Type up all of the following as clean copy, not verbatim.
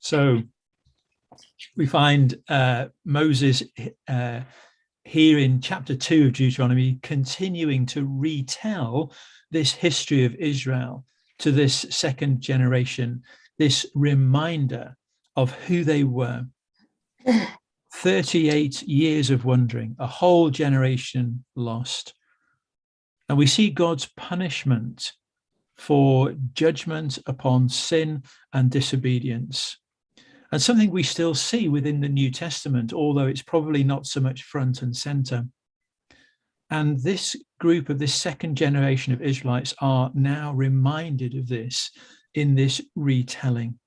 So we find Moses here in chapter 2 of Deuteronomy continuing to retell this history of Israel to this second generation, this reminder of who they were. 38 years of wandering, a whole generation lost. And we see God's punishment for judgment upon sin and disobedience. And something we still see within the New Testament, although it's probably not so much front and center. And this group of this second generation of Israelites are now reminded of this in this retelling.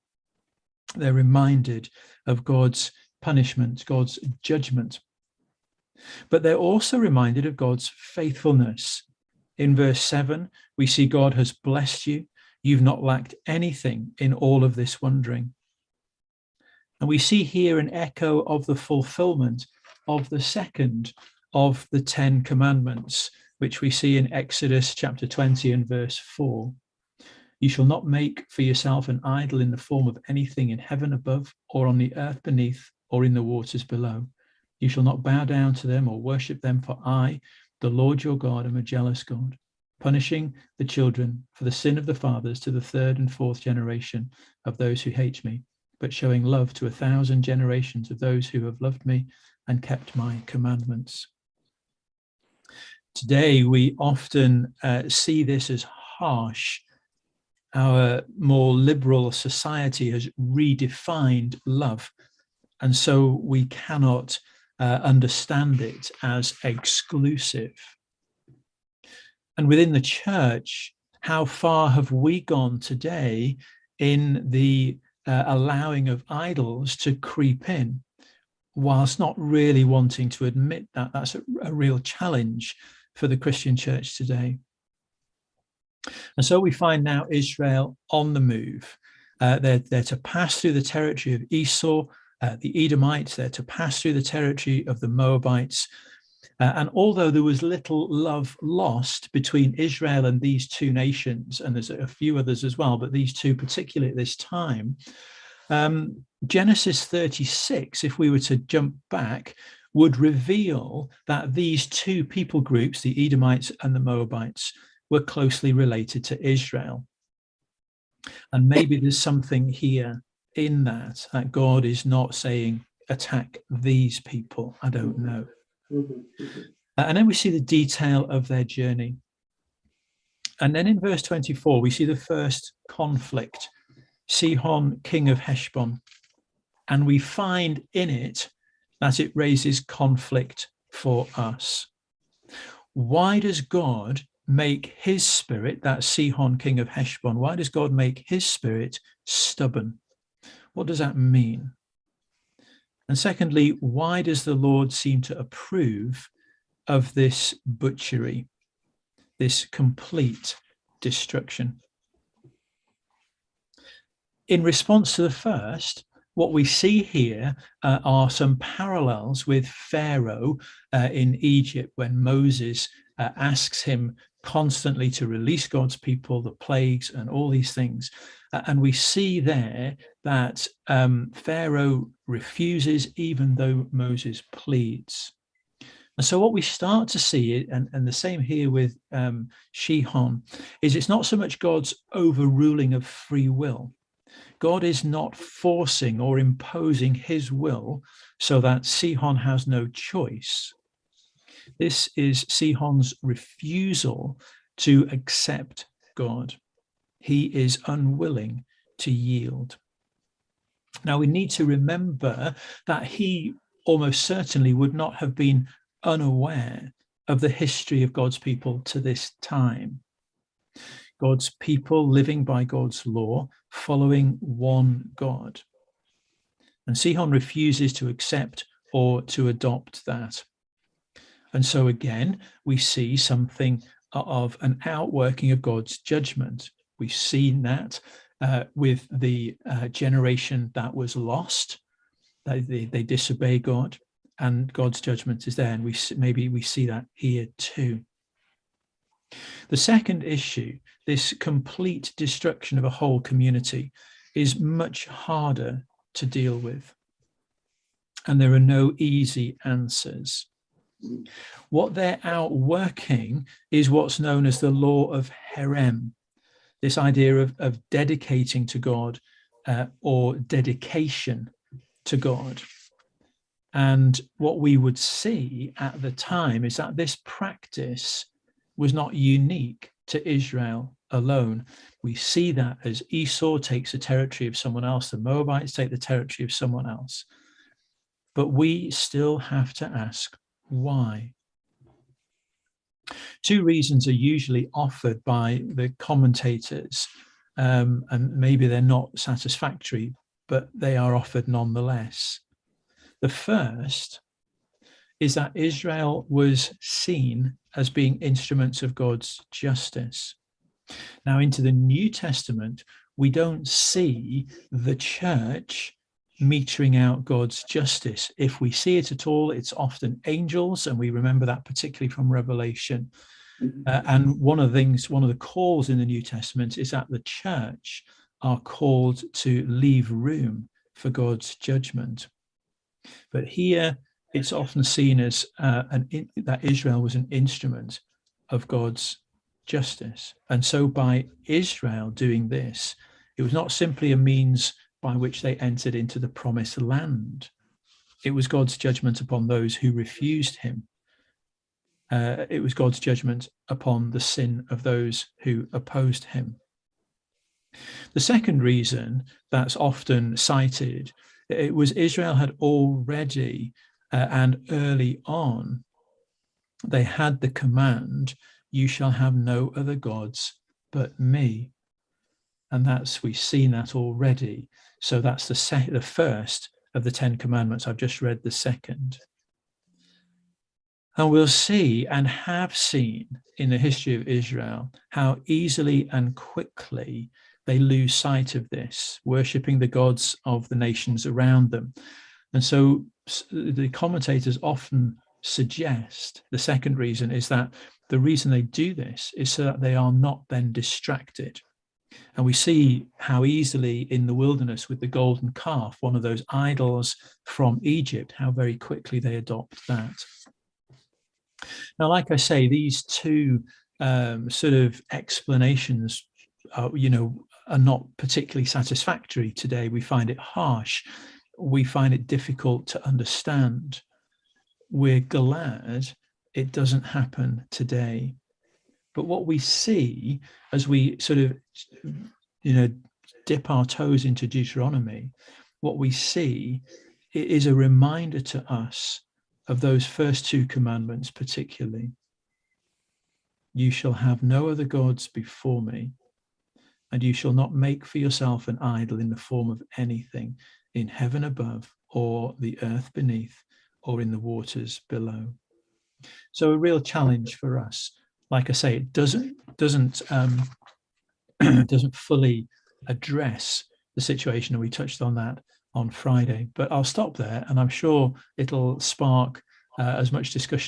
They're reminded of God's punishment, God's judgment. But they're also reminded of God's faithfulness. In verse 7, we see God has blessed you. You've not lacked anything in all of this wandering. And we see here an echo of the fulfillment of the second of the 10 commandments, which we see in Exodus chapter 20 and verse 4. You shall not make for yourself an idol in the form of anything in heaven above, or on the earth beneath, or in the waters below. You shall not bow down to them or worship them, for I, the Lord your God, am a jealous God, punishing the children for the sin of the fathers to the third and fourth generation of those who hate me, but showing love to 1,000 generations of those who have loved me and kept my commandments. Today, we often see this as harsh. Our more liberal society has redefined love, and so we cannot understand it as exclusive. And within the church, how far have we gone today in the allowing of idols to creep in, whilst not really wanting to admit that that's a real challenge for the Christian church today. And so we find now Israel on the move. They're to pass through the territory of Esau, the Edomites. They're to pass through the territory of the Moabites. And although there was little love lost between Israel and these two nations, and there's a few others as well, but these two particularly at this time, Genesis 36, if we were to jump back, would reveal that these two people groups, the Edomites and the Moabites, were closely related to Israel. And maybe there's something here in that God is not saying, attack these people. I don't know. And then we see the detail of their journey. And then in verse 24, we see the first conflict, Sihon, king of Heshbon. And we find in it that it raises conflict for us. Why does God make his spirit, that Sihon, king of Heshbon, why does God make his spirit stubborn? What does that mean? And secondly, why does the Lord seem to approve of this butchery, this complete destruction? In response to the first, what we see here are some parallels with Pharaoh in Egypt, when Moses asks him constantly to release God's people, the plagues and all these things. And we see there that Pharaoh refuses, even though Moses pleads. And so what we start to see, and the same here with Sihon, is it's not so much God's overruling of free will. God is not forcing or imposing his will so that Sihon has no choice. This is Sihon's refusal to accept God. He is unwilling to yield. Now, we need to remember that he almost certainly would not have been unaware of the history of God's people to this time. God's people living by God's law, following one God. And Sihon refuses to accept or to adopt that. And so again, we see something of an outworking of God's judgment. We've seen that with the generation that was lost. They disobey God, and God's judgment is there. And maybe we see that here too. The second issue, this complete destruction of a whole community, is much harder to deal with. And there are no easy answers. What they're outworking is what's known as the law of herem, this idea of dedicating to God or dedication to God. And what we would see at the time is that this practice was not unique to Israel alone. We see that as Esau takes the territory of someone else, the Moabites take the territory of someone else. But we still have to ask why. Two reasons are usually offered by the commentators, and maybe they're not satisfactory, but they are offered nonetheless. The first is that Israel was seen as being instruments of God's justice. Now, into the New Testament, we don't see the church metering out God's justice. If we see it at all, it's often angels, and we remember that particularly from Revelation. And one of the calls in the New Testament is that the church are called to leave room for God's judgment. But here, it's often seen as that Israel was an instrument of God's justice. And so by Israel doing this, it was not simply a means by which they entered into the promised land. It was God's judgment upon those who refused him. It was God's judgment upon the sin of those who opposed him. The second reason that's often cited, it was Israel had already and early on, they had the command, "You shall have no other gods but me." And we've seen that already. So that's the first of the 10 commandments. I've just read the second. And we'll see and have seen in the history of Israel how easily and quickly they lose sight of this, worshipping the gods of the nations around them. And so the commentators often suggest the second reason is that the reason they do this is so that they are not then distracted. And we see how easily in the wilderness with the golden calf, one of those idols from Egypt, how very quickly they adopt that. Now, like I say, these two sort of explanations, are not particularly satisfactory today. We find it harsh. We find it difficult to understand. We're glad it doesn't happen today. But what we see as we sort of, dip our toes into Deuteronomy, what we see is a reminder to us of those first two commandments, particularly. You shall have no other gods before me, and you shall not make for yourself an idol in the form of anything in heaven above, or the earth beneath, or in the waters below. So a real challenge for us. Like I say, it doesn't fully address the situation, and we touched on that on Friday. But I'll stop there, and I'm sure it'll spark as much discussion